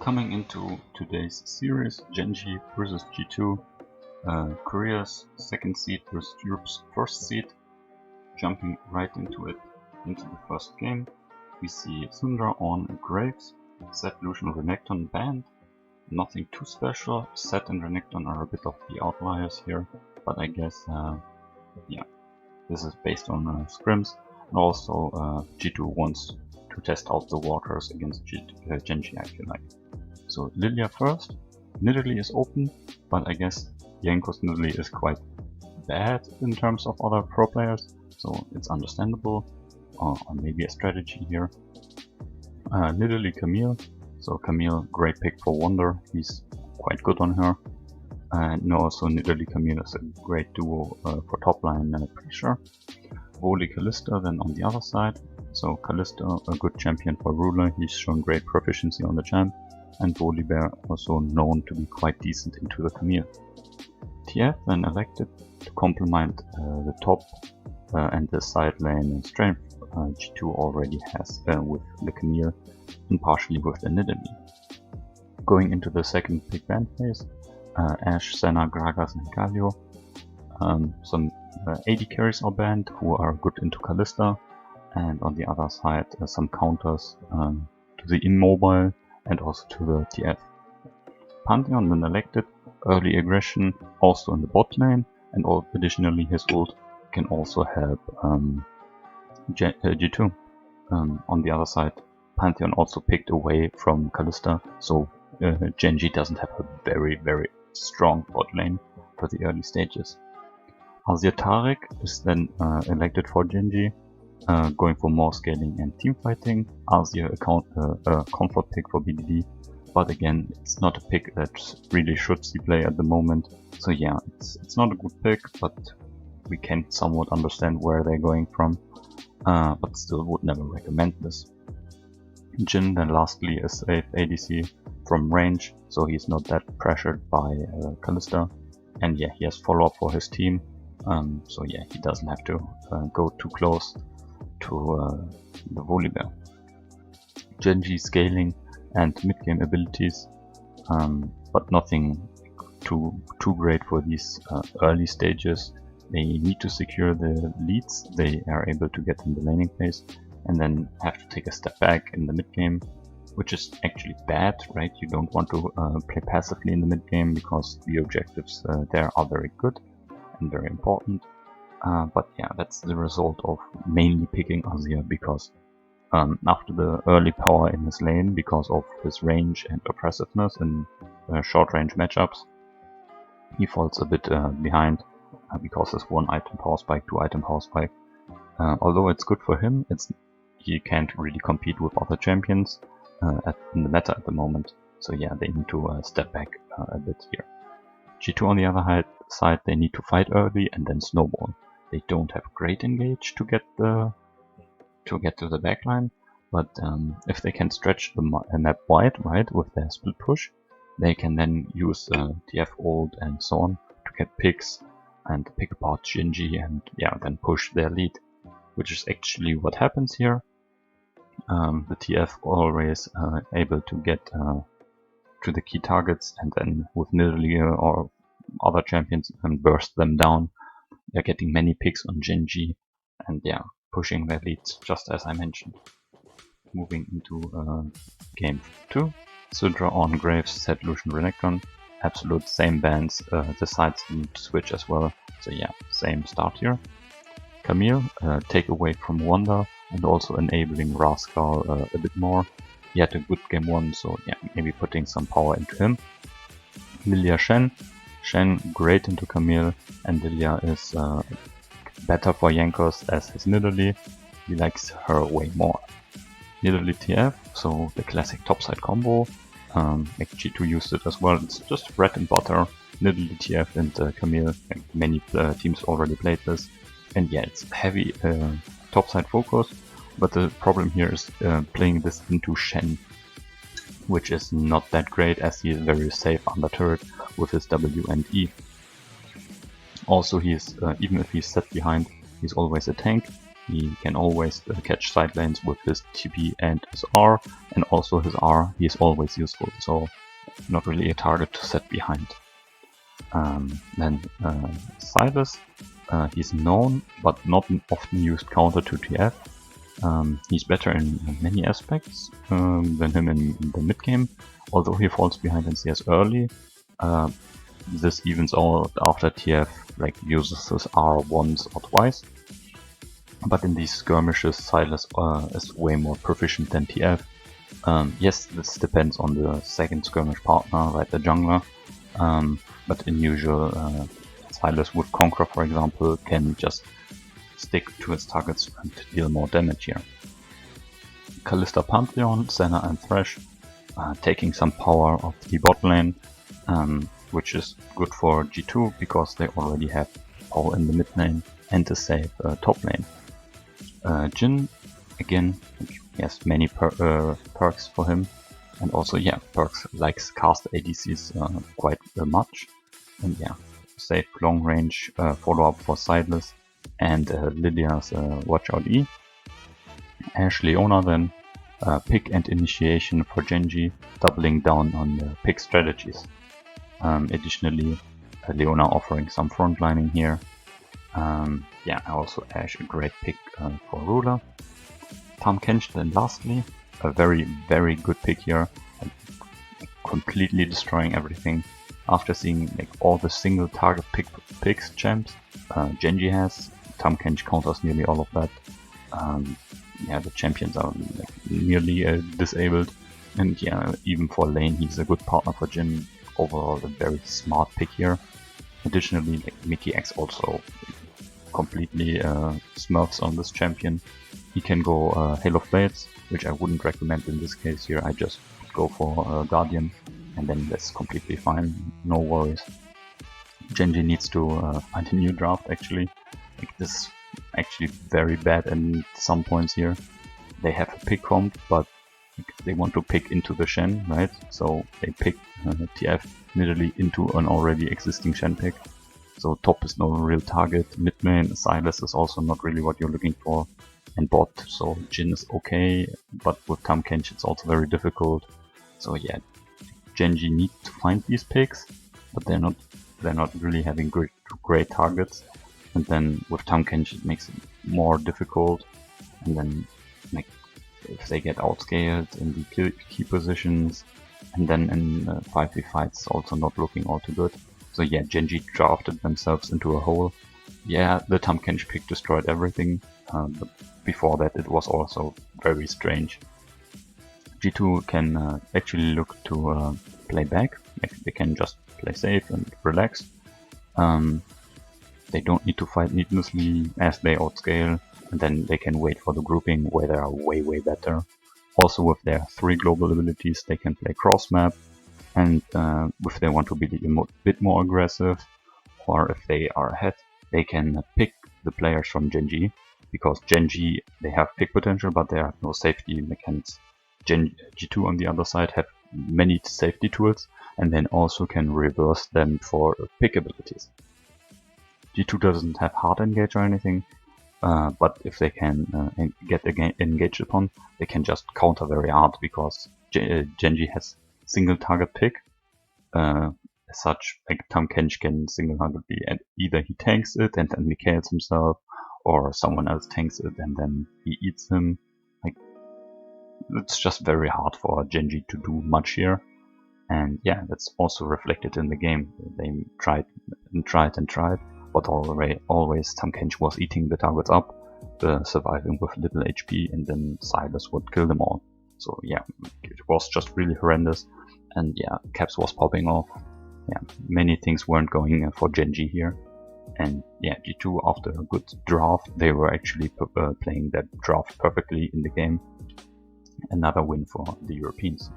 Coming into today's series, GenG versus G2, Korea's second seed versus Europe's first seed. Jumping right into it, into the first game, we see Syndra on Graves, Set, Lucian, Renekton banned. Nothing too special. Set and Renekton are a bit of the outliers here, but I guess, yeah, this is based on scrims, and also G2 wants to test out the waters against GenG, I feel like. So Lilia first. Nidalee is open, but I guess Jankos Nidalee is quite bad in terms of other pro players, so it's understandable, or maybe a strategy here. Nidalee Camille. So Camille, great pick for Wonder, he's quite good on her. And also Nidalee Camille is a great duo for top line pressure. Voli Kalista then on the other side. So Kalista, a good champion for Ruler, he's shown great proficiency on the champ. And Volibear also known to be quite decent into the Camille. TF then elected to complement the top and the side lane strength G2 already has with the Camille and partially with the Nidalee. Going into the second big band phase, Ashe, Senna, Gragas and Galio. Some AD carries are banned who are good into Kalista, and on the other side some counters to the immobile and also to the TF. Pantheon then elected early aggression also in the bot lane, and additionally his ult can also help G2. On the other side, Pantheon also picked away from Kalista, so GenG doesn't have a very strong bot lane for the early stages. Azir Taric is then elected for GenG, going for more scaling and team fighting. Azir a comfort pick for BDD, but again, it's not a pick that really should see play at the moment. So yeah, it's not a good pick, but we can somewhat understand where they're going from, but still would never recommend this. Jhin then lastly is a ADC from range, so he's not that pressured by Kalista, and yeah, he has follow-up for his team, so yeah, he doesn't have to go too close to the Volibear. GenG scaling and mid-game abilities, but nothing too great for these early stages. They need to secure the leads they are able to get in the laning phase, and then have to take a step back in the mid-game, which is actually bad, right? You don't want to play passively in the mid-game because the objectives there are very good and very important. But yeah, that's the result of mainly picking Azir because after the early power in his lane, because of his range and oppressiveness in short range matchups, he falls a bit behind because his 1 item power spike, 2 item power spike. Although it's good for him, he can't really compete with other champions in the meta at the moment. So yeah, they need to step back a bit here. G2 on the other side, they need to fight early and then snowball. They don't have great engage to get to the backline, but if they can stretch the map wide, right, with their split push, they can then use TF ult and so on to get picks and pick apart GenG and yeah, then push their lead, which is actually what happens here. The TF always able to get to the key targets, and then with Nidalee or other champions and burst them down. They're getting many picks on GenG and yeah, pushing their leads, just as I mentioned. Moving into game 2, Syndra on Graves, Set, Lucian, Renekton. Absolute same bans, the sides need to switch as well, so yeah, same start here. Camille, take away from Wonder and also enabling Rascal a bit more. He had a good game 1, so yeah, maybe putting some power into him. Lilia Shen great into Camille, and Lilia is better for Jankos as his Nidalee. He likes her way more. Nidalee TF, so the classic topside combo. G2 used it as well. It's just bread and butter. Nidalee TF and Camille. Many teams already played this, and yeah, it's heavy topside focus. But the problem here is playing this into Shen, which is not that great as he is very safe under turret with his W and E. Also, he is even if he's set behind, he's always a tank, He can always catch side lanes with his TP and his R, and also his R, he is always useful, so not really a target to set behind. Then Silas, he's known but not an often used counter to TF. He's better in many aspects than him in the mid game, although he falls behind in CS early. This evens out after TF like uses his R once or twice. But in these skirmishes, Silas is way more proficient than TF. Yes, this depends on the second skirmish partner, right, the jungler. But in usual, Silas with Conqueror, for example, can just stick to his targets and deal more damage here. Kalista Pantheon, Senna and Thresh taking some power of the bot lane, which is good for G2 because they already have power in the mid lane and a safe top lane. Jhin, again, he has many perks for him, and also perks like cast ADCs quite much, and safe long range follow up for Silas and Lydia's Watch Out E. Ashe Leona then, pick and initiation for GenG, doubling down on the pick strategies. Additionally, Leona offering some frontlining here. Also Ashe a great pick for Ruler. Tahm Kench then lastly, a very good pick here, completely destroying everything. After seeing like all the single target picks champs GenG has, Tahm Kench counters nearly all of that. The champions are like nearly disabled, and even for lane he's a good partner for Jhin. Overall a very smart pick here. Additionally, like Mickey X also completely smurfs on this champion. He can go Hail of Blades, which I wouldn't recommend in this case here. I just go for Guardian, and then that's completely fine, no worries. GenG needs to find a new draft actually. Like, this is actually very bad in some points here. They have a pick comp, but they want to pick into the Shen, right? So they pick TF immediately into an already existing Shen pick. So top is no real target, mid lane, Silas is also not really what you're looking for, and bot, so Jhin is okay, but with Tahm Kench it's also very difficult. So GenG need to find these picks, but they're not really having great targets. And then with Tahm Kench it makes it more difficult, and then like if they get outscaled in the key positions, and then in 5v5 it's also not looking all too good. So GenG drafted themselves into a hole. The Tahm Kench pick destroyed everything, but before that it was also very strange. G2 can actually look to play back, like they can just play safe and relax. They don't need to fight needlessly as they outscale, and then they can wait for the grouping where they are way better. Also with their 3 global abilities they can play cross map, and if they want to be a bit more aggressive, or if they are ahead, they can pick the players from GenG, because GenG, they have pick potential but they have no safety mechanics. G2 on the other side have many safety tools, and then also can reverse them for pick abilities. G2 doesn't have hard engage or anything, but if they can get engaged upon, they can just counter very hard, because GenG has single target pick. As such, like Tahm Kench can single-handedly, and either he tanks it and then he kills himself, or someone else tanks it and then he eats him. Like, it's just very hard for GenG to do much here, and that's also reflected in the game. They tried, but always Tahm Kench was eating the targets up, surviving with little HP, and then Silas would kill them all. So it was just really horrendous, and Caps was popping off. Many things weren't going for GenG here, and G2, after a good draft, they were actually playing that draft perfectly in the game. Another win for the Europeans.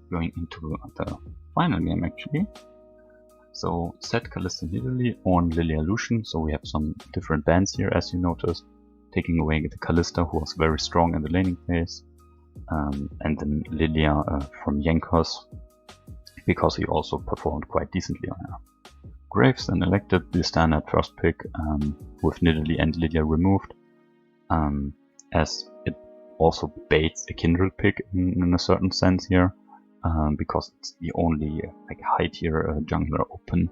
Going into the final game actually. So set Kalista Nidalee on Lilia Lucian, so we have some different bans here as you noticed, taking away the Kalista, who was very strong in the laning phase, and then Lilia from Yankos, because he also performed quite decently on her. Graves then elected the standard first pick with Nidalee and Lilia removed. as it also baits a Kindred pick in a certain sense here, because it's the only like high tier jungler open.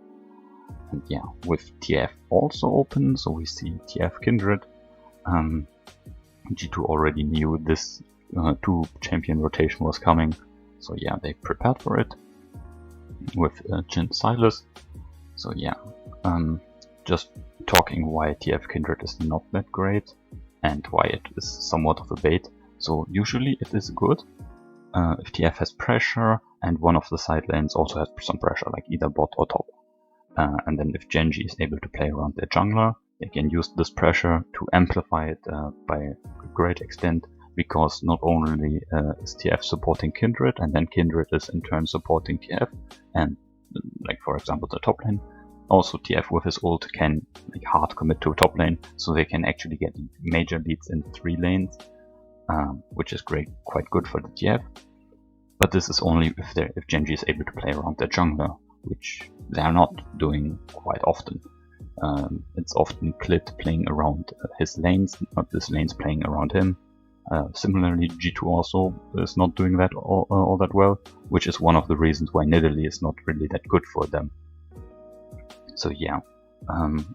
And yeah, with TF also open, so we see TF Kindred. G2 already knew this 2 champion rotation was coming, so yeah, they prepared for it with Jhin Silas. So yeah, just talking why TF Kindred is not that great and why it is somewhat of a bait. So usually it is good if TF has pressure and one of the side lanes also has some pressure, like either bot or top. And then if GenG is able to play around their jungler, they can use this pressure to amplify it by a great extent, because not only is TF supporting Kindred, and then Kindred is in turn supporting TF, and like for example the top lane, also TF with his ult can like hard commit to a top lane, so they can actually get major leads in 3 lanes, which is quite good for the TF. But this is only if GenG is able to play around their jungler, which they are not doing quite often. It's often Clit playing around his lanes, not his lanes playing around him. Similarly, G2 also is not doing that all that well, which is one of the reasons why Nidalee is not really that good for them. So yeah,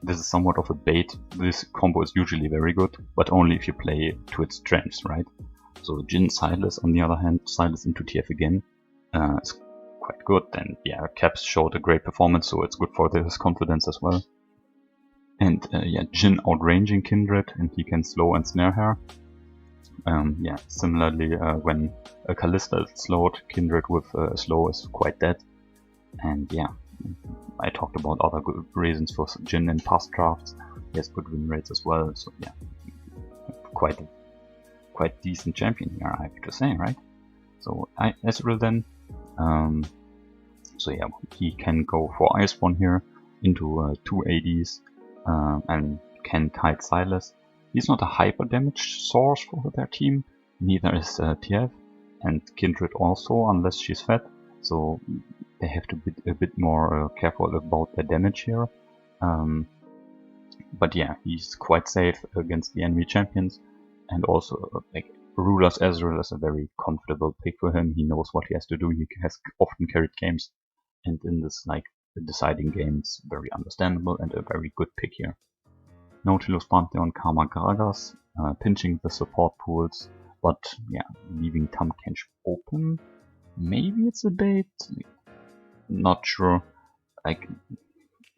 this is somewhat of a bait. This combo is usually very good, but only if you play to its strengths, right? So Jhin Silas, on the other hand, Silas into TF again, is quite good. And yeah, Caps showed a great performance, so it's good for his confidence as well. And yeah, Jhin outranging Kindred, and he can slow and snare her. Yeah, similarly, when a Kalista is slowed, Kindred with slow is quite dead. And yeah, I talked about other good reasons for Jhin in past drafts. He has good win rates as well, so yeah, quite decent champion here, I have to say, right? So Ezreal then, so yeah, he can go for Ice1 here into 2 ADs and can kite Silas. He's not a hyper damage source for their team, neither is TF, and Kindred also, unless she's fed, so they have to be a bit more careful about their damage here. But yeah, he's quite safe against the enemy champions, and also like Ruler's Ezreal is a very comfortable pick for him. He knows what he has to do. He has often carried games, and in this like deciding games, very understandable and a very good pick here. Nautilus, Pantheon, Karma, Gragas, pinching the support pools, but yeah, leaving Tahm Kench open. Maybe it's a bait. Not sure. Like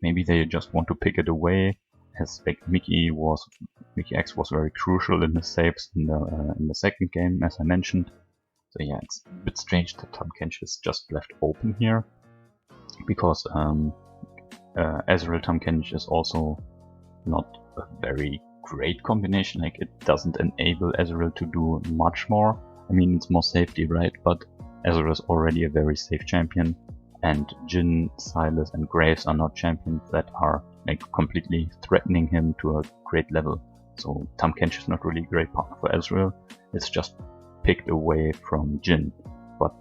maybe they just want to pick it away, as like Mickey X was very crucial in the saves in the second game, as I mentioned. So yeah, it's a bit strange that Tahm Kench is just left open here, because Ezreal Tahm Kench is also not a very great combination. Like it doesn't enable Ezreal to do much more. I mean, it's more safety, right? But Ezreal is already a very safe champion, and Jhin, Silas, and Graves are not champions that are like completely threatening him to a great level. So Tahm Kench is not really a great partner for Ezreal. It's just picked away from Jhin. But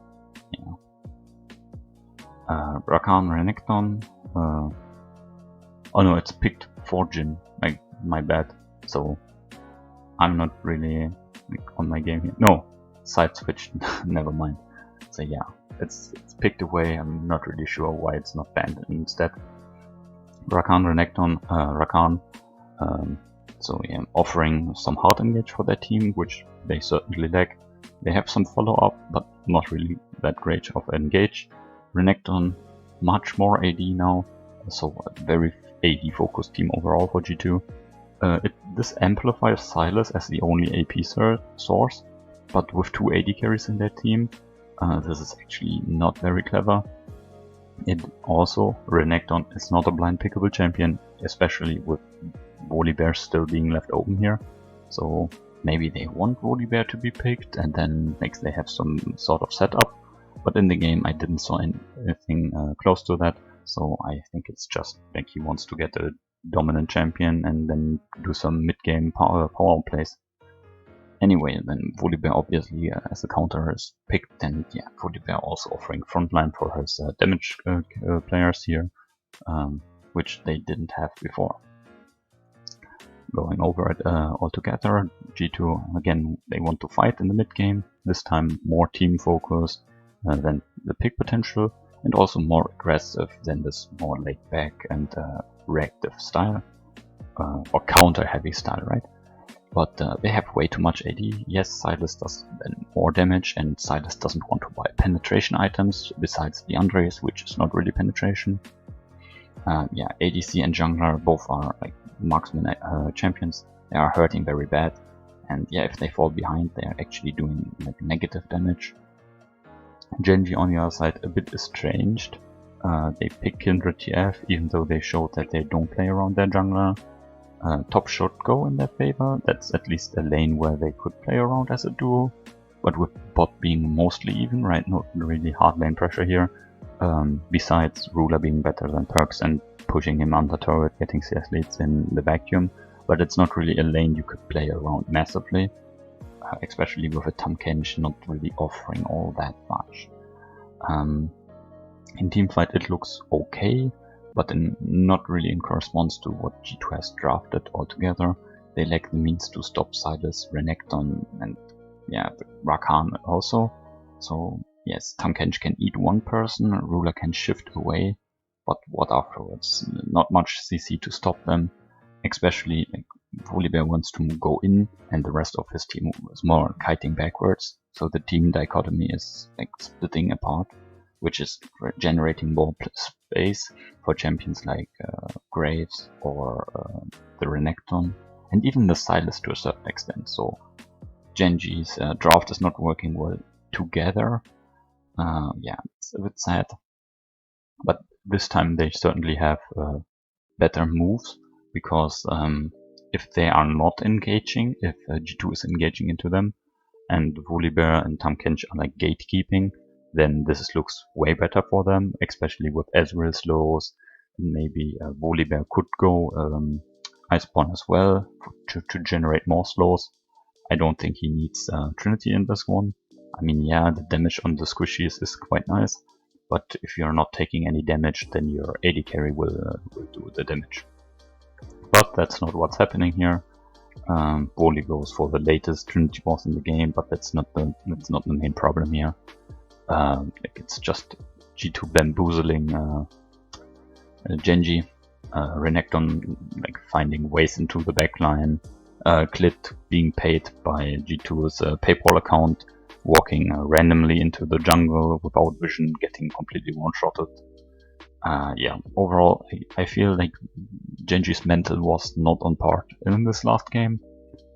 yeah, Rakan Renekton. Oh no, it's picked for Jhin. Like my bad. So I'm not really like, on my game here. No, side switch. Never mind. So yeah, it's picked away. I'm not really sure why it's not banned instead. Rakan Renekton, Rakan. So yeah, offering some hard engage for their team, which they certainly lack. They have some follow up, but not really that great of engage. Renekton, much more AD now, so a very AD focused team overall for G2. This amplifies Silas as the only AP source, but with 2 AD carries in their team, this is actually not very clever. It also, Renekton is not a blind pickable champion, especially with Volibear still being left open here. So maybe they want Volibear to be picked, and then next they have some sort of setup. But in the game I didn't saw anything close to that, so I think it's just like he wants to get a dominant champion and then do some mid-game power plays. Anyway, then Volibear obviously as a counter is picked, and yeah, Volibear also offering frontline for his damage players here, which they didn't have before. going over it all together. G2 again, they want to fight in the mid game. This time more team focused than the pick potential, and also more aggressive than this more laid back and reactive style or counter heavy style, right? But they have way too much AD. Yes, Silas does more damage, and Silas doesn't want to buy penetration items besides the Andres, which is not really penetration. Yeah, ADC and jungler both are like marksman champions. They are hurting very bad, and yeah, if they fall behind, they are actually doing like negative damage. GenG on the other side a bit estranged. They pick Kindred TF even though they showed that they don't play around their jungler. Top should go in their favor. That's at least a lane where they could play around as a duo. But with bot being mostly even, right? Not really hard lane pressure here. Besides Ruler being better than Perks and pushing him under turret, getting CS leads in the vacuum. But it's not really a lane you could play around massively. Especially with a GenG not really offering all that much. In teamfight it looks okay, but not really in corresponds to what G2 has drafted altogether. They lack the means to stop Silas, Renekton, and yeah, Rakan also. So yes, GenG can eat one person, Ruler can shift away, but what afterwards? Not much CC to stop them, especially like Volibear wants to go in and the rest of his team is more kiting backwards, so the team dichotomy is like splitting apart, which is generating more space for champions like Graves or the Renekton, and even the Silas to a certain extent. So GenG's draft is not working well together. Yeah, it's a bit sad. But this time they certainly have better moves, because if they are not engaging, if G2 is engaging into them, and Volibear and GenG are like gatekeeping, then this looks way better for them, especially with Ezreal slows. Maybe Volibear could go Iceborne as well to generate more slows. I don't think he needs Trinity in this one. I mean, yeah, the damage on the squishies is quite nice, but if you're not taking any damage, then your AD carry will do the damage. But that's not what's happening here. Volley goes for the latest Trinity boss in the game, but that's not the main problem here. Like it's just G2 bamboozling GenG, Renekton like finding ways into the backline, Clit being paid by G2's PayPal account, walking randomly into the jungle without vision, getting completely one-shotted. Yeah, overall, I feel like GenG's mental was not on par in this last game.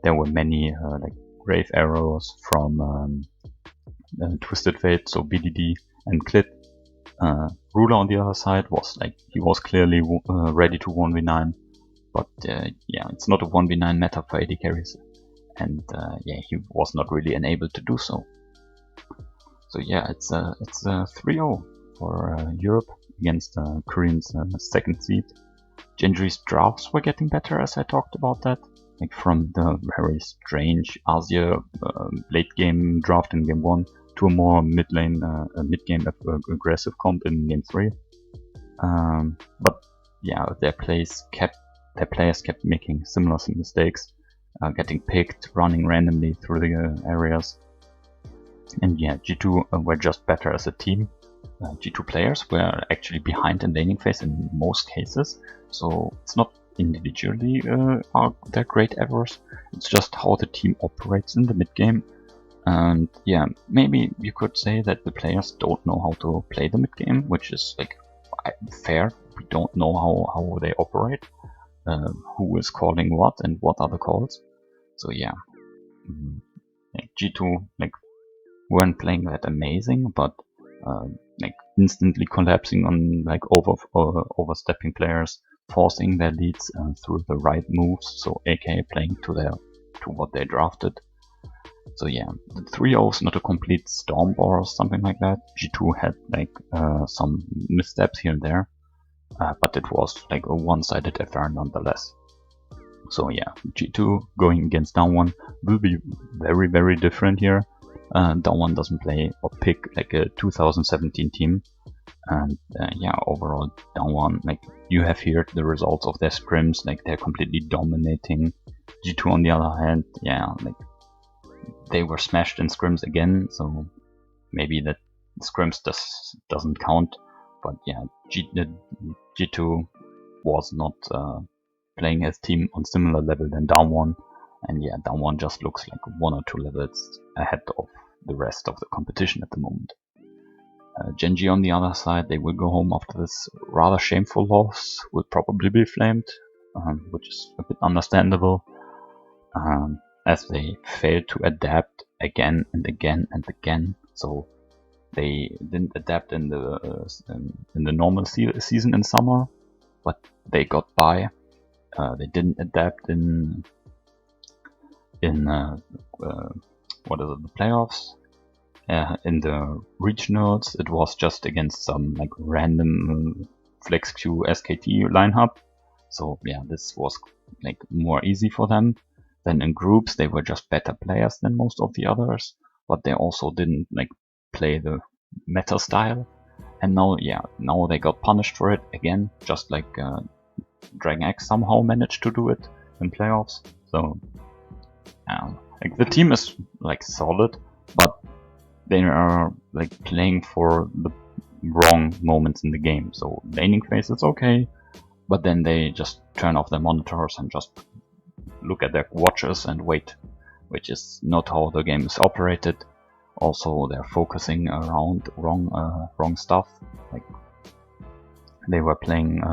There were many like grave arrows from Twisted Fate, so BDD and Clit. Ruler on the other side was like, he was clearly ready to 1v9, but yeah, it's not a 1v9 meta for AD carries, and yeah, he was not really enabled to do so. So yeah, it's a 3-0 for Europe against Korean's second seed. GenG's drafts were getting better, as I talked about that. Like from the very strange Asia late game draft in game 1 to a more mid game aggressive comp in game 3. But yeah, their players kept making similar mistakes, getting picked, running randomly through the areas. And yeah, G2 were just better as a team. G2 players were actually behind in laning phase in most cases, so it's not individually are their great errors, it's just how the team operates in the mid game. And yeah, maybe you could say that the players don't know how to play the mid game, which is like fair. We don't know how they operate, who is calling what and what are the calls. So yeah, G2 like weren't playing that amazing, but like instantly collapsing on like overstepping players, forcing their leads through the right moves, so aka playing to what they drafted. So yeah, the 3-0 is not a complete storm or something like that. G2 had like some missteps here and there, but it was like a one-sided affair nonetheless. So yeah, G2 going against Down1 will be very, very different here. Down1 doesn't play or pick like a 2017 team, and yeah, overall Down1, like you have here the results of their scrims, like they're completely dominating. G2 on the other hand, yeah, like they were smashed in scrims again, so maybe that scrims doesn't count. But yeah, G2 was not playing as team on similar level than Down1, and yeah, Down1 just looks like 1 or 2 levels ahead of the rest of the competition at the moment. GenG on the other side, they will go home after this rather shameful loss, will probably be flamed, which is a bit understandable, as they failed to adapt again and again and again. So they didn't adapt in the normal season in summer, but they got by. They didn't adapt in what is it, the playoffs. In the regionals, it was just against some like random flex queue SKT lineup. So yeah, this was like more easy for them. Then in groups, they were just better players than most of the others, but they also didn't like play the meta style. And now, yeah, now they got punished for it again, just like Dragon X somehow managed to do it in playoffs. So like the team is like solid, but they are like playing for the wrong moments in the game. So laning phase is okay, but then they just turn off their monitors and just look at their watches and wait, which is not how the game is operated. Also, they're focusing around wrong stuff. Like they were playing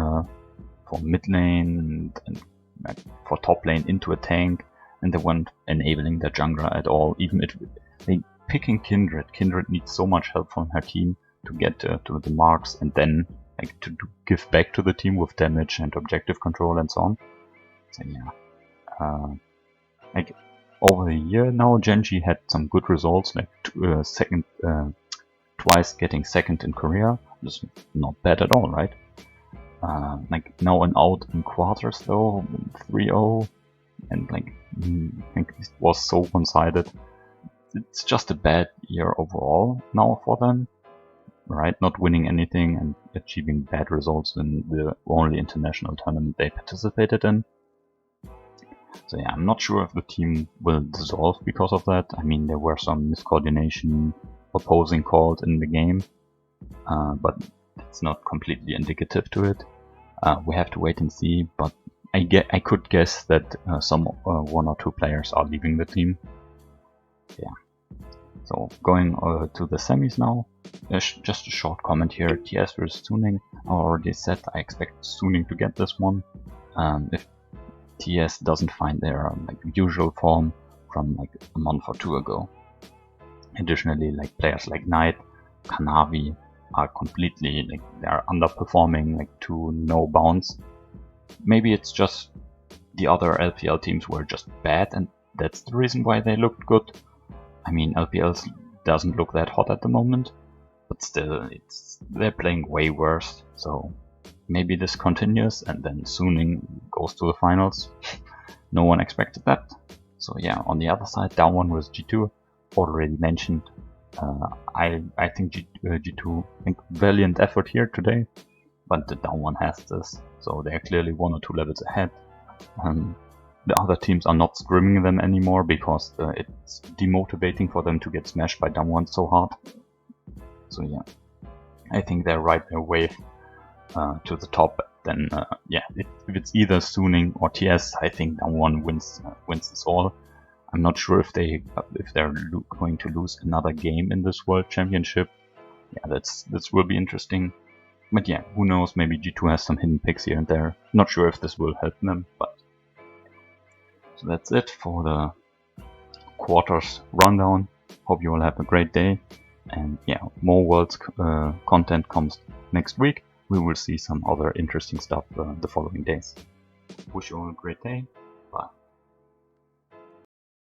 for mid lane and for top lane into a tank, and they weren't enabling their jungler at all. Even if they picking Kindred needs so much help from her team to get to the marks, and then like to give back to the team with damage and objective control and so on. So yeah, like over the year now, GenG had some good results, like twice getting second in Korea. That's not bad at all, right? Like now and out in quarters though, 3-0, and like I think it was so one-sided. It's just a bad year overall now for them, right? Not winning anything and achieving bad results in the only international tournament they participated in. So yeah, I'm not sure if the team will dissolve because of that. I mean, there were some miscoordination, opposing calls in the game, but it's not completely indicative to it. We have to wait and see, but I could guess that some 1 or 2 players are leaving the team. Yeah. So going to the semis now, just a short comment here. TS versus Suning. I already said I expect Suning to get this one. If TS doesn't find their like usual form from like a month or 2 ago. Additionally, like players like Knight, Kanavi are completely like they are underperforming like to no bounds. Maybe it's just the other LPL teams were just bad, and that's the reason why they looked good. I mean, LPL doesn't look that hot at the moment, but still, they're playing way worse. So maybe this continues, and then Suning goes to the finals. No one expected that. So yeah, on the other side, Down1 was G2, already mentioned. I think G2 think valiant effort here today, but the Down1 has this, so they're clearly 1 or 2 levels ahead. The other teams are not scrimming them anymore because it's demotivating for them to get smashed by Down1 so hard. So yeah, I think they're right their way to the top. Then yeah, if it's either Suning or TS, I think Down1 wins this all. I'm not sure if they're going to lose another game in this World Championship. Yeah, this will be interesting. But yeah, who knows? Maybe G2 has some hidden picks here and there. Not sure if this will help them, but. So that's it for the quarters rundown. Hope you all have a great day. And yeah, more Worlds content comes next week. We will see some other interesting stuff the following days. Wish you all a great day.